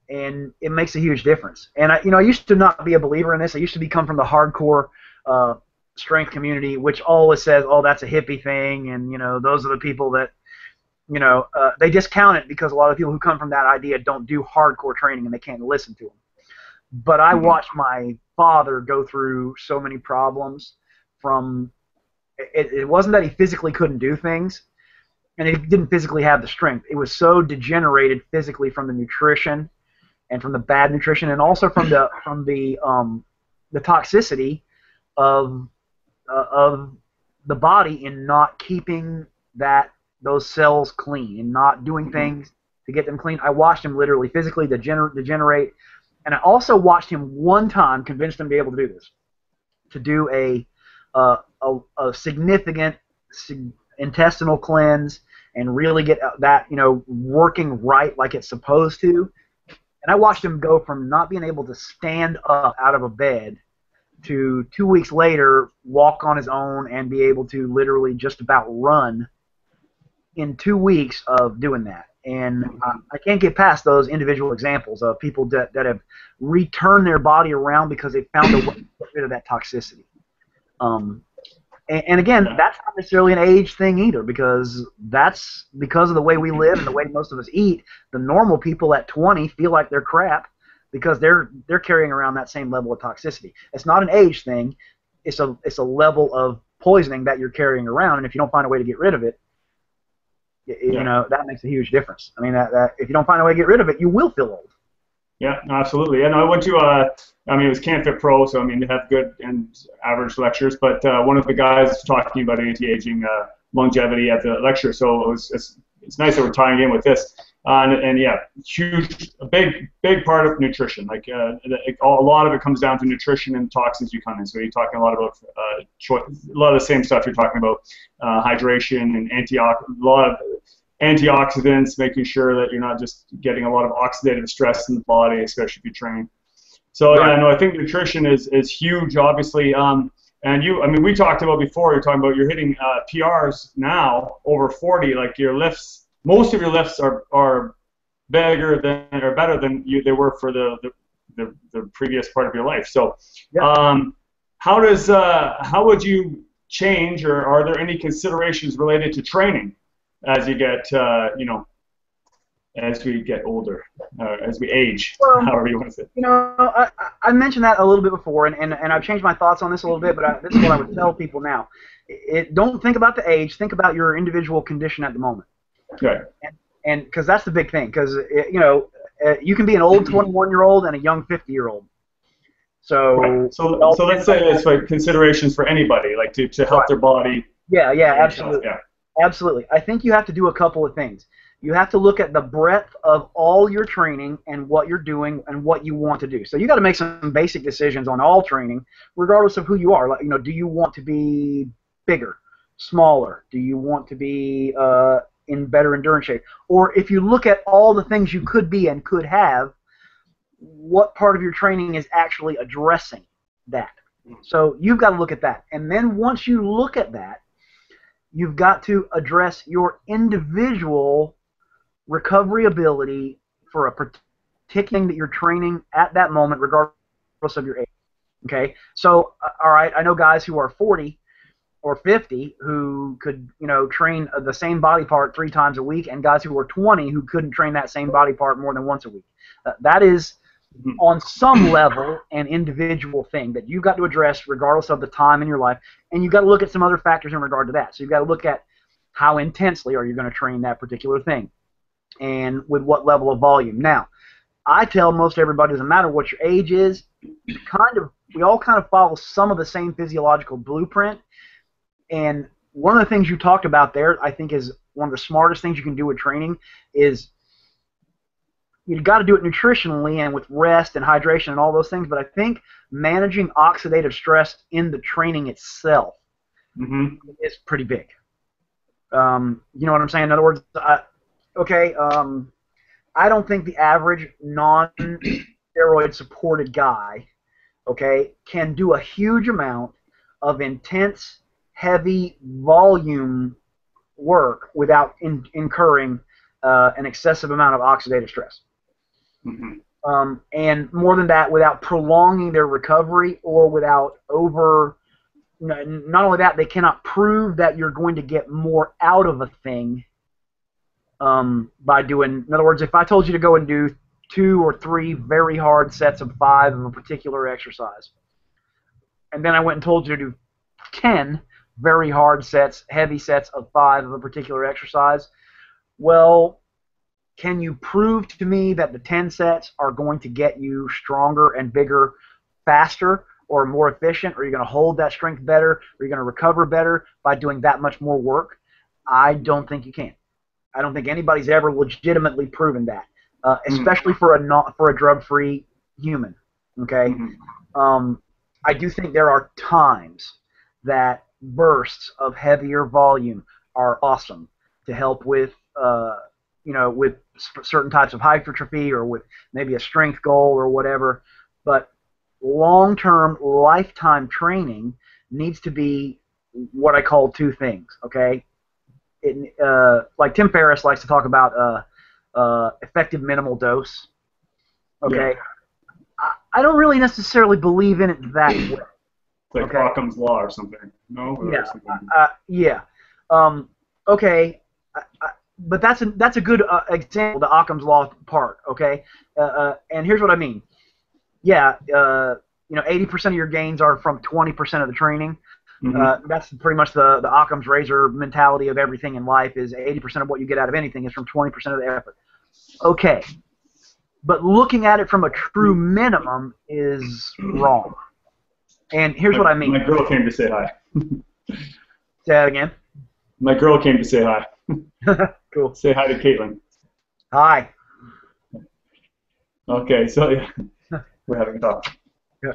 and it makes a huge difference. And I used to not be a believer in this. I used to come from the hardcore strength community, which always says, "Oh, that's a hippie thing," and you know, those are the people that, you know, they discount it because a lot of people who come from that idea don't do hardcore training and they can't listen to them. But I watched my father go through so many problems. From it wasn't that he physically couldn't do things, and he didn't physically have the strength. It was so degenerated physically from the nutrition, and from the bad nutrition, and also from the toxicity of the body in not keeping those cells clean and not doing things to get them clean. I watched him literally physically degenerate, and I also watched him one time, convinced him to be able to do this, to do a significant intestinal cleanse and really get that, you know, working right like it's supposed to. And I watched him go from not being able to stand up out of a bed to 2 weeks later walk on his own and be able to literally just about run in 2 weeks of doing that. And I can't get past those individual examples of people that have returned their body around because they found a way to get rid of that toxicity. And again, that's not necessarily an age thing either, because that's because of the way we live and the way most of us eat. The normal people at 20 feel like they're crap because they're carrying around that same level of toxicity. It's not an age thing. It's a level of poisoning that you're carrying around, and if you don't find a way to get rid of it, you know, that makes a huge difference. I mean, that if you don't find a way to get rid of it, you will feel old. Yeah, absolutely. And I went to, I mean, it was CanFit Pro, so I mean, they have good and average lectures, but one of the guys was talking about anti-aging longevity at the lecture, so it's nice that we're tying in with this. And yeah, a big part of nutrition. Like a lot of it comes down to nutrition and toxins you come in. So you're talking a lot about a lot of the same stuff you're talking about, hydration and a lot of antioxidants, making sure that you're not just getting a lot of oxidative stress in the body, especially if you train. So yeah, no, I think nutrition is huge, obviously. And I mean, we talked about before. You're talking about you're hitting PRs now over 40. Like your lifts. Most of your lifts are bigger than or better than they were for the previous part of your life. So, how would you change, or are there any considerations related to training as you get as we get older, as we age, however you want to say? You know, I mentioned that a little bit before, and I've changed my thoughts on this a little bit, but this is what I would tell people now. Don't think about the age. Think about your individual condition at the moment. Right. And because that's the big thing, because you know, you can be an old 21-year-old and a young 50-year-old. So, right. So let's say it's like considerations for anybody, like to help their body. Yeah, absolutely. Absolutely. I think you have to do a couple of things. You have to look at the breadth of all your training and what you're doing and what you want to do. So you got to make some basic decisions on all training, regardless of who you are. Like, you know, do you want to be bigger, smaller? Do you want to be in better endurance shape? Or if you look at all the things you could be and could have, what part of your training is actually addressing that? So you've got to look at that. And then once you look at that, you've got to address your individual recovery ability for a particular thing that you're training at that moment, regardless of your age. Okay? So, all right, I know guys who are 40 or 50 who could, you know, train the same body part 3 times a week, and guys who are 20 who couldn't train that same body part more than once a week. That is, on some level, an individual thing that you've got to address regardless of the time in your life, and you've got to look at some other factors in regard to that. So you've got to look at how intensely are you going to train that particular thing. and with what level of volume. Now, I tell most everybody, doesn't matter what your age is, we all kind of follow some of the same physiological blueprint. And one of the things you talked about there, I think, is one of the smartest things you can do with training is you've got to do it nutritionally and with rest and hydration and all those things. But I think managing oxidative stress in the training itself is pretty big. You know what I'm saying? In other words, I don't think the average non-steroid supported guy, can do a huge amount of intense, heavy volume work without incurring an excessive amount of oxidative stress. And more than that, without prolonging their recovery or without not only that, they cannot prove that you're going to get more out of a thing by doing, in other words, if I told you to go and do 2 or 3 very hard sets of 5 of a particular exercise, and then I went and told you to do 10 very hard sets, heavy sets of 5 of a particular exercise, well, can you prove to me that the 10 sets are going to get you stronger and bigger faster or more efficient? Or are you going to hold that strength better? Or are you going to recover better by doing that much more work? I don't think you can. I don't think anybody's ever legitimately proven that, especially for a drug-free human. Okay, I do think there are times that bursts of heavier volume are awesome to help with, with certain types of hypertrophy or with maybe a strength goal or whatever. But long-term, lifetime training needs to be what I call 2 things. Okay. Like Tim Ferriss likes to talk about effective minimal dose. Okay, yeah. I don't really necessarily believe in it that way. It's like Occam's law or something. No. Yeah. Okay. But that's a good example, the Occam's law part. Okay. And here's what I mean. Yeah. 80% of your gains are from 20% of the training. That's pretty much the Occam's razor mentality of everything in life, is 80% of what you get out of anything is from 20% of the effort. Okay, but looking at it from a true minimum is wrong. And here's what I mean. My girl came to say hi. Say that again. My girl came to say hi. Cool. Say hi to Caitlin. Hi. Okay, so yeah, we're having a talk. Yeah.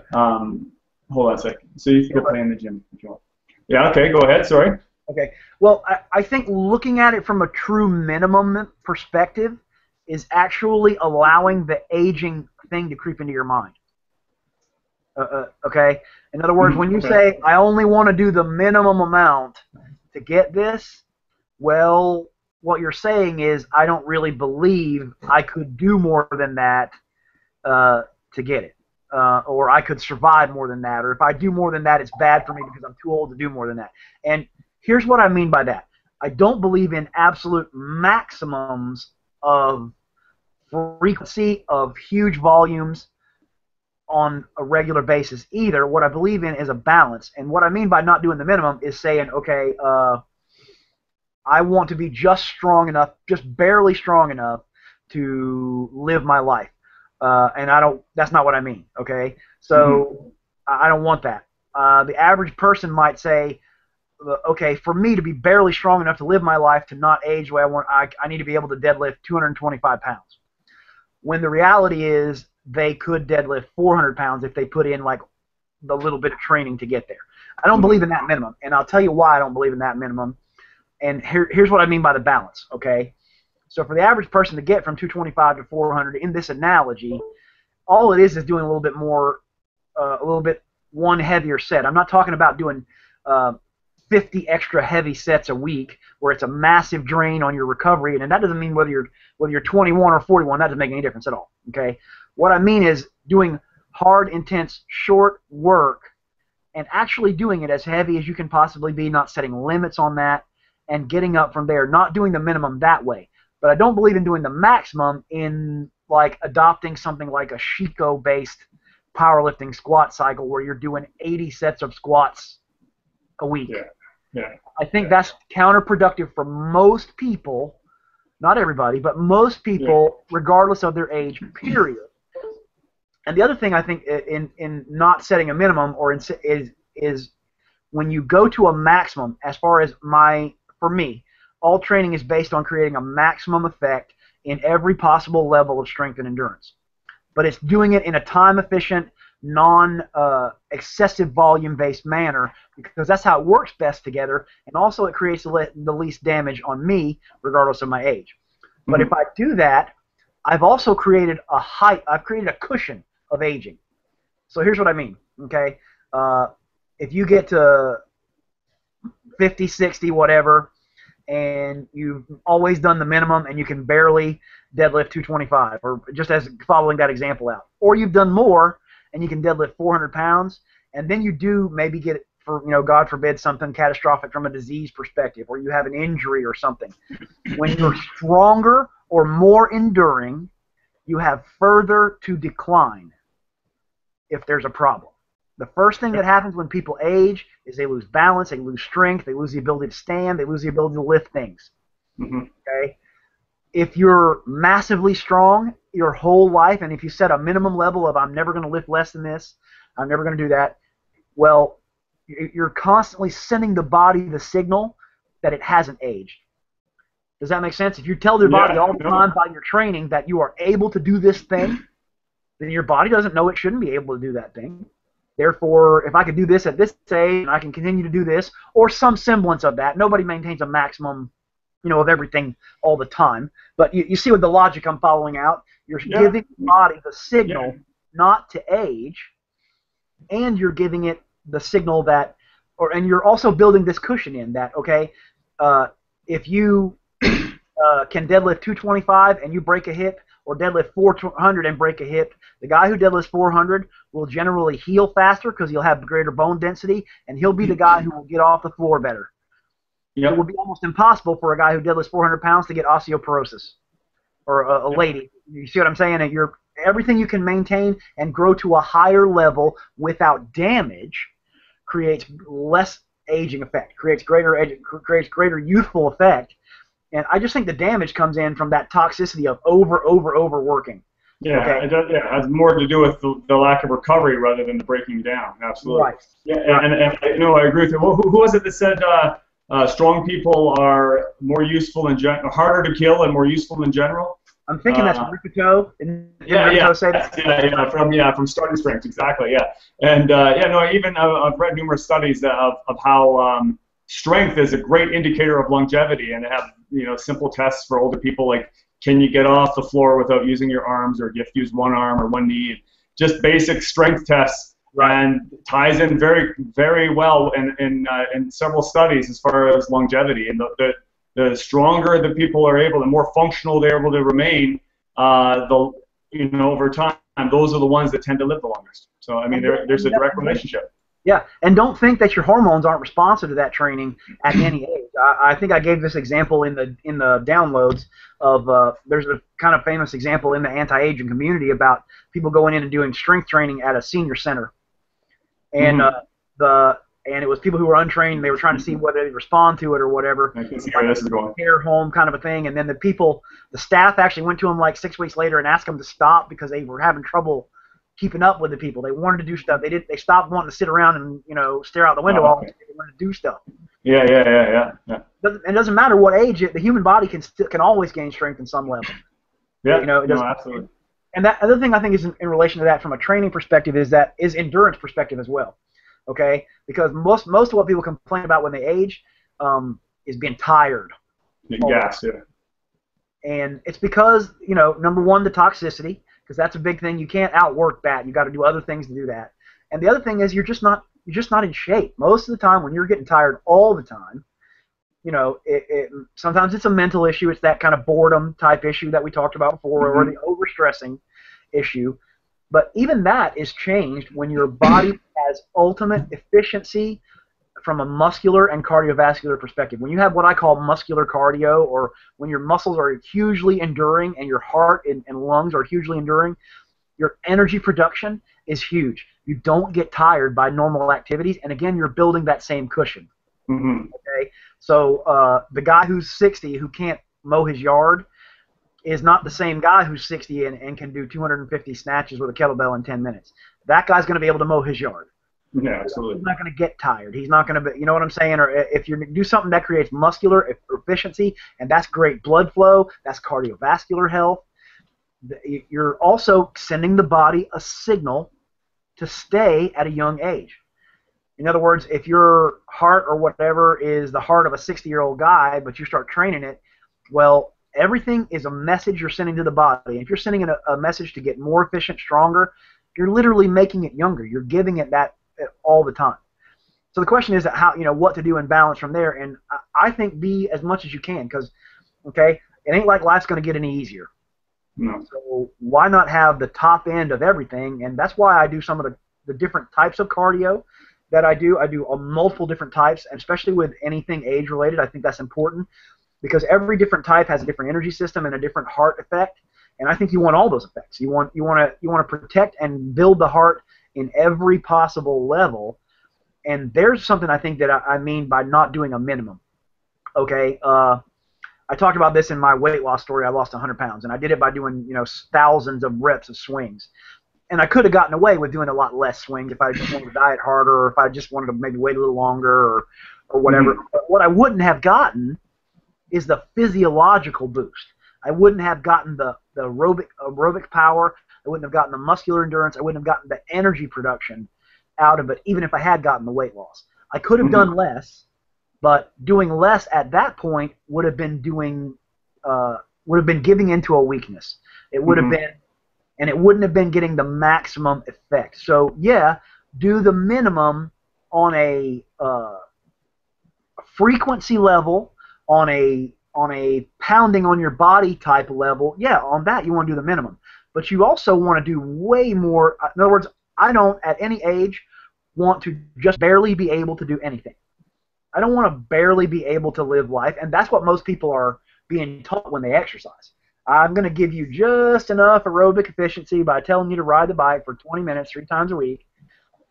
Hold on a second. So you can go play in the gym if you want. Yeah, okay, go ahead, sorry. Okay. Well, I think looking at it from a true minimum perspective is actually allowing the aging thing to creep into your mind. Okay? In other words, when you say, I only want to do the minimum amount to get this, well, what you're saying is, I don't really believe I could do more than that to get it. Or I could survive more than that, or if I do more than that, it's bad for me because I'm too old to do more than that. And here's what I mean by that. I don't believe in absolute maximums of frequency of huge volumes on a regular basis either. What I believe in is a balance. And what I mean by not doing the minimum is saying, okay, I want to be just strong enough, just barely strong enough to live my life. And that's not what I mean, okay? So I don't want that. The average person might say, okay, for me to be barely strong enough to live my life, to not age the way I want, I need to be able to deadlift 225 pounds. When the reality is they could deadlift 400 pounds if they put in like the little bit of training to get there. I don't believe in that minimum, and I'll tell you why I don't believe in that minimum. And here's what I mean by the balance, okay? So for the average person to get from 225 to 400 in this analogy, all it is doing a little bit more, one heavier set. I'm not talking about doing 50 extra heavy sets a week where it's a massive drain on your recovery, and that doesn't mean whether you're 21 or 41, that doesn't make any difference at all, okay? What I mean is doing hard, intense, short work and actually doing it as heavy as you can possibly be, not setting limits on that, and getting up from there, not doing the minimum that way. But I don't believe in doing the maximum in like adopting something like a Shico-based powerlifting squat cycle where you're doing 80 sets of squats a week. Yeah. I think that's counterproductive for most people Not everybody, but most people, regardless of their age, period. And the other thing I think in not setting a minimum is when you go to a maximum, as far as for me, all training is based on creating a maximum effect in every possible level of strength and endurance. But it's doing it in a time-efficient, non-excessive volume-based manner, because that's how it works best together, and also it creates the least damage on me, regardless of my age. But if I do that, I've also created I've created a cushion of aging. So here's what I mean, okay? If you get to 50, 60, whatever, and you've always done the minimum and you can barely deadlift 225, or just as following that example out, or you've done more and you can deadlift 400 pounds, and then you do maybe get, for, you know, God forbid, something catastrophic from a disease perspective, or you have an injury or something. When you're stronger or more enduring, you have further to decline if there's a problem. The first thing that happens when people age is they lose balance, they lose strength, they lose the ability to stand, they lose the ability to lift things. Okay? If you're massively strong your whole life, and if you set a minimum level of I'm never going to lift less than this, I'm never going to do that, well, you're constantly sending the body the signal that it hasn't aged. Does that make sense? If you tell your body all the time by your training that you are able to do this thing, then your body doesn't know it shouldn't be able to do that thing. Therefore, if I could do this at this age, and I can continue to do this, or some semblance of that, nobody maintains a maximum, you know, of everything all the time. But you see with the logic I'm following out, you're giving the body the signal not to age, and you're giving it the signal that, and you're also building this cushion in that, okay, if you can deadlift 225 and you break a hip, or deadlift 400 and break a hip, the guy who deadlifts 400 will generally heal faster because he'll have greater bone density, and he'll be the guy who will get off the floor better. It would be almost impossible for a guy who deadlifts 400 pounds to get osteoporosis, or a lady. You see what I'm saying? And everything you can maintain and grow to a higher level without damage creates less aging effect, creates greater youthful effect. And I just think the damage comes in from that toxicity of overworking. Yeah, okay? It has more to do with the lack of recovery rather than the breaking down. Absolutely. Right. Yeah, and you know, I agree with you. Who was it that said strong people are more useful harder to kill and more useful in general? I'm thinking that's Rikuto. Say that? From Starting Strength, exactly. Yeah, and even I've read numerous studies of how strength is a great indicator of longevity, and they have, you know, simple tests for older people, like can you get off the floor without using your arms, or do you have to use one arm or one knee? Just basic strength tests, and ties in very, very well in several studies as far as longevity. And the stronger the people are able, the more functional they're able to remain, over time, those are the ones that tend to live the longest. So I mean, there's a direct relationship. Yeah, and don't think that your hormones aren't responsive to that training at any age. I think I gave this example in the downloads of there's a kind of famous example in the anti-aging community about people going in and doing strength training at a senior center, and and it was people who were untrained. They were trying to see whether they'd respond to it or whatever. I can see where this is going. Care home kind of a thing, and then the staff actually went to them like 6 weeks later and asked them to stop because they were having trouble keeping up with the people. They wanted to do stuff. They stopped wanting to sit around and, you know, stare out the window all day. They wanted to do stuff. Yeah. It doesn't matter what age. The human body can always gain strength in some level. Yeah. You know, absolutely. And that other thing I think is in relation to that from a training perspective is endurance perspective as well. Okay, because most of what people complain about when they age is being tired. Yes. Yeah. And it's because, you know, number one, the toxicity, because that's a big thing. You can't outwork that. You got to do other things to do that. And the other thing is you're just not in shape. Most of the time when you're getting tired all the time, you know, sometimes it's a mental issue. It's that kind of boredom type issue that we talked about before, or the overstressing issue. But even that is changed when your body has ultimate efficiency from a muscular and cardiovascular perspective. When you have what I call muscular cardio, or when your muscles are hugely enduring and your heart and lungs are hugely enduring, your energy production is huge. You don't get tired by normal activities, and again, you're building that same cushion. Okay, so the guy who's 60 who can't mow his yard is not the same guy who's 60 and can do 250 snatches with a kettlebell in 10 minutes. That guy's going to be able to mow his yard. Yeah, absolutely. He's not going to get tired. He's not going to be, you know what I'm saying? Or if you do something that creates muscular efficiency, and that's great blood flow, that's cardiovascular health, you're also sending the body a signal to stay at a young age. In other words, if your heart or whatever is the heart of a 60-year-old guy, but you start training it, well, everything is a message you're sending to the body. If you're sending it a message to get more efficient, stronger, you're literally making it younger. You're giving it that all the time. So the question is how, what to do and balance from there. And I think be as much as you can, because, okay, it ain't like life's going to get any easier. No. So why not have the top end of everything? And that's why I do some of the different types of cardio that I do. I do multiple different types, and especially with anything age-related. I think that's important because every different type has a different energy system and a different heart effect. And I think you want all those effects. You want to protect and build the heart in every possible level. And there's something I think that I mean by not doing a minimum. Okay, I talked about this in my weight loss story. I lost 100 pounds, and I did it by doing thousands of reps of swings. And I could have gotten away with doing a lot less swings if I just wanted to diet harder, or if I just wanted to maybe wait a little longer, or whatever. Mm-hmm. But what I wouldn't have gotten is the physiological boost. I wouldn't have gotten the aerobic power. I wouldn't have gotten the muscular endurance. I wouldn't have gotten the energy production out of it, even if I had gotten the weight loss. I could have done less, but doing less at that point would have been giving into a weakness. It would have been, and it wouldn't have been getting the maximum effect. So yeah, do the minimum on a frequency level, on a pounding on your body type level. Yeah, on that you want to do the minimum. But you also want to do way more. In other words, I don't, at any age, want to just barely be able to do anything. I don't want to barely be able to live life, and that's what most people are being taught when they exercise. I'm going to give you just enough aerobic efficiency by telling you to ride the bike for 20 minutes 3 times a week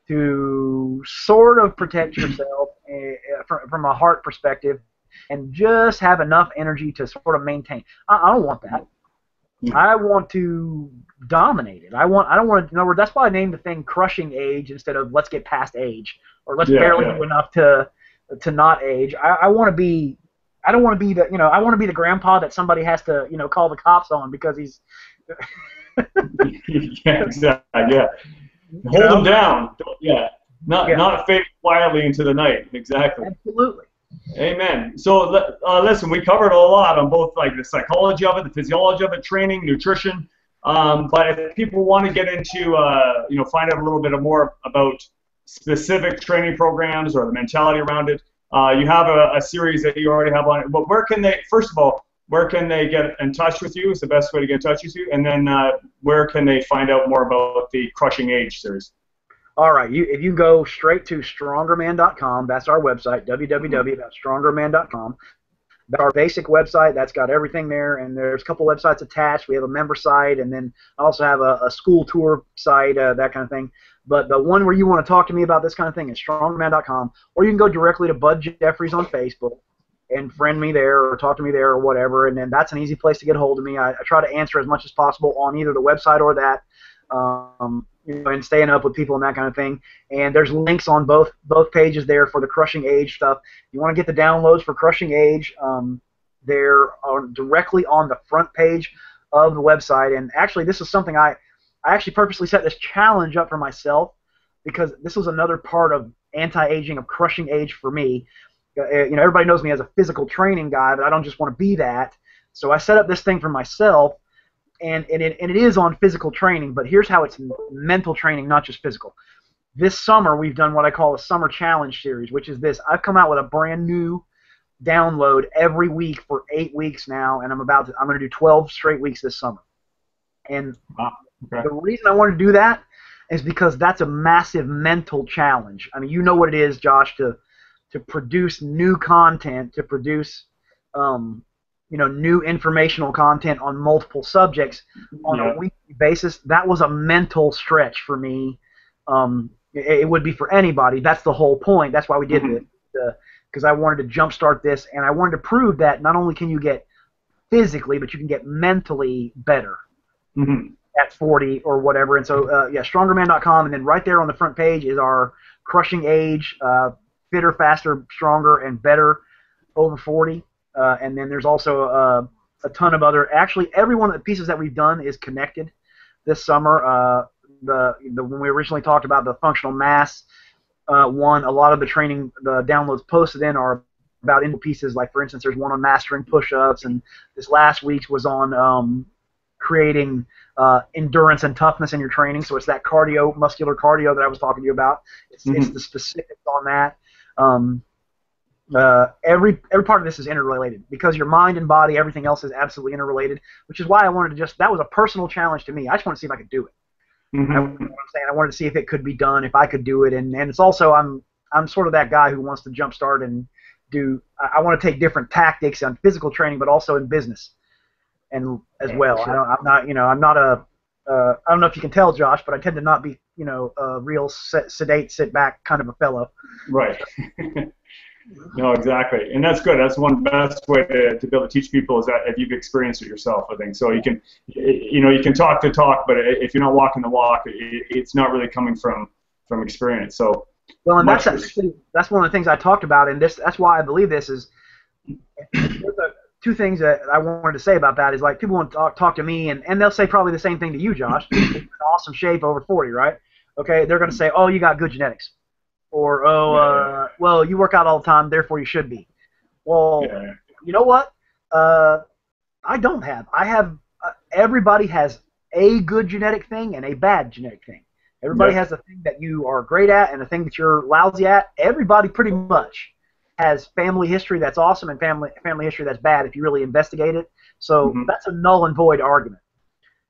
to sort of protect yourself from a heart perspective and just have enough energy to sort of maintain. I don't want that. I want to dominate it. I don't want to. In other words, that's why I named the thing "Crushing Age" instead of "Let's Get Past Age" or "Let's barely do enough to not age." I want to be. I don't want to be the. I want to be the grandpa that somebody has to call the cops on because he's. Yeah, exactly. Yeah. Hold him down. Yeah. Not fade quietly into the night. Exactly. Absolutely. Amen. So listen, we covered a lot on both like the psychology of it, the physiology of it, training, nutrition. But if people want to get into, find out a little bit more about specific training programs or the mentality around it, you have a series that you already have on it. But where can they, first of all, where can they get in touch with you? Is the best way to get in touch with you? And then where can they find out more about the Crushing Age series? All right, if you go straight to strongerman.com, that's our website, www.strongerman.com. That's our basic website. That's got everything there, and there's a couple websites attached. We have a member site, and then I also have a school tour site, that kind of thing. But the one where you want to talk to me about this kind of thing is strongerman.com, or you can go directly to Bud Jeffries on Facebook and friend me there or talk to me there or whatever, and then that's an easy place to get a hold of me. I try to answer as much as possible on either the website or that. And staying up with people and that kind of thing. And there's links on both pages there for the Crushing Age stuff. You want to get the downloads for Crushing Age, they're directly on the front page of the website. And actually, this is something I actually purposely set this challenge up for myself because this was another part of anti-aging, of Crushing Age for me. Everybody knows me as a physical training guy, but I don't just want to be that. So I set up this thing for myself. And it is on physical training, but here's how it's mental training, not just physical. This summer, we've done what I call a summer challenge series, which is this. I've come out with a brand new download every week for 8 weeks now, and I'm going to do 12 straight weeks this summer. And the reason I wanted to do that is because that's a massive mental challenge. I mean, you know what it is, Josh, to produce new content, to produce new informational content on multiple subjects on a weekly basis. That was a mental stretch for me. It would be for anybody. That's the whole point. That's why we did it, because I wanted to jumpstart this, and I wanted to prove that not only can you get physically, but you can get mentally better Mm-hmm. at 40 or whatever. And so, yeah, strongerman.com, and then right there on the front page is our crushing age, fitter, faster, stronger, and better over 40. And then there's also a ton of other. Actually, every one of the pieces that we've done is connected this summer. When we originally talked about the functional mass one, a lot of the training, the downloads posted in are about individual pieces. Like, for instance, there's one on mastering push-ups, and this last week's was on creating endurance and toughness in your training. So it's that cardio, muscular cardio that I was talking to you about. It's the specifics on that. Every part of this is interrelated because your mind and body, everything else is absolutely interrelated, which is why I wanted to that was a personal challenge to me. I just wanted to see if I could do it. Mm-hmm. You know what I'm saying? I wanted to see if it could be done, if I could do it, and it's also I'm sort of that guy who wants to jumpstart and do. I want to take different tactics on physical training, but also in business, and as well. Sure. I'm not a I don't know if you can tell, Josh, but I tend to not be a real sedate, sit back kind of a fellow. Right. No, exactly, and that's good. That's one best way to be able to teach people is that if you've experienced it yourself. I think so. You can talk the talk, but if you're not walking the walk, it's not really coming from experience. So well, and that's one of the things I talked about, and that's why I believe this is. Two things that I wanted to say about that is, like, people want to talk to me, and they'll say probably the same thing to you, Josh. You're in awesome shape over 40, right? Okay, they're going to say, oh, you got good genetics. Or, well, you work out all the time, therefore you should be. Well, you know what? I don't have. I have. Everybody has a good genetic thing and a bad genetic thing. Everybody has a thing that you are great at and a thing that you're lousy at. Everybody pretty much has family history that's awesome and family history that's bad if you really investigate it. So that's a null and void argument.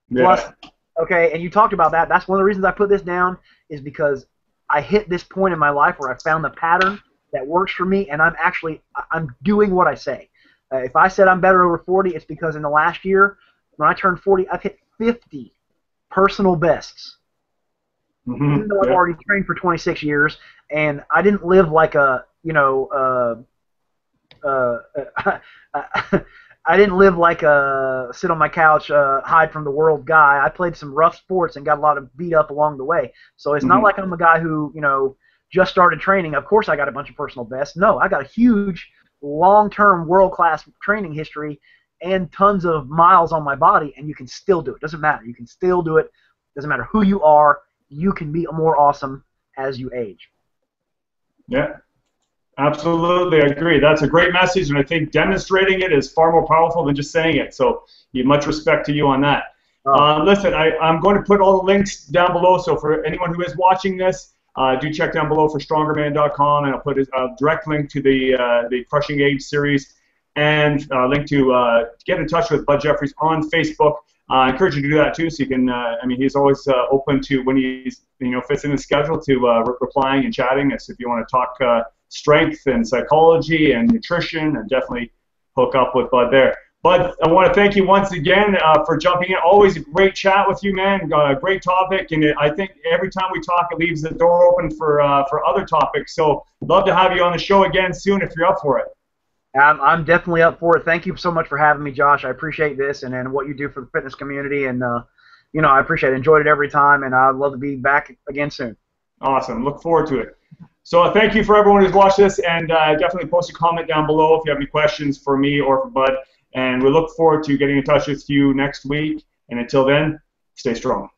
Yeah. Plus, okay, and you talked about that. That's one of the reasons I put this down is because I hit this point in my life where I found the pattern that works for me, and I'm doing what I say. If I said I'm better over 40, it's because in the last year, when I turned 40, I've hit 50 personal bests. Even though I've already trained for 26 years, and I didn't live like a, I didn't live like a sit on my couch, hide from the world guy. I played some rough sports and got a lot of beat up along the way. So it's not like I'm a guy who, just started training. Of course I got a bunch of personal bests. No, I got a huge, long-term, world-class training history and tons of miles on my body, and you can still do it. Doesn't matter. You can still do it. Doesn't matter who you are. You can be more awesome as you age. Yeah. Absolutely, I agree. That's a great message, and I think demonstrating it is far more powerful than just saying it. So, much respect to you on that. Listen, I'm going to put all the links down below. So, for anyone who is watching this, do check down below for strongerman.com, and I'll put a direct link to the Crushing Age series and a link to get in touch with Bud Jeffries on Facebook. I encourage you to do that too, so you can. He's always open to when he's fits in his schedule to replying and chatting. So if you want to talk strength and psychology and nutrition, and definitely hook up with Bud there. Bud, I want to thank you once again for jumping in. Always a great chat with you, man. Great topic, and I think every time we talk, it leaves the door open for other topics. So love to have you on the show again soon if you're up for it. I'm definitely up for it. Thank you so much for having me, Josh. I appreciate this and what you do for the fitness community, and I appreciate it. Enjoyed it every time, and I'd love to be back again soon. Awesome. Look forward to it. So thank you for everyone who's watched this, and definitely post a comment down below if you have any questions for me or for Bud, and we look forward to getting in touch with you next week, and until then, stay strong.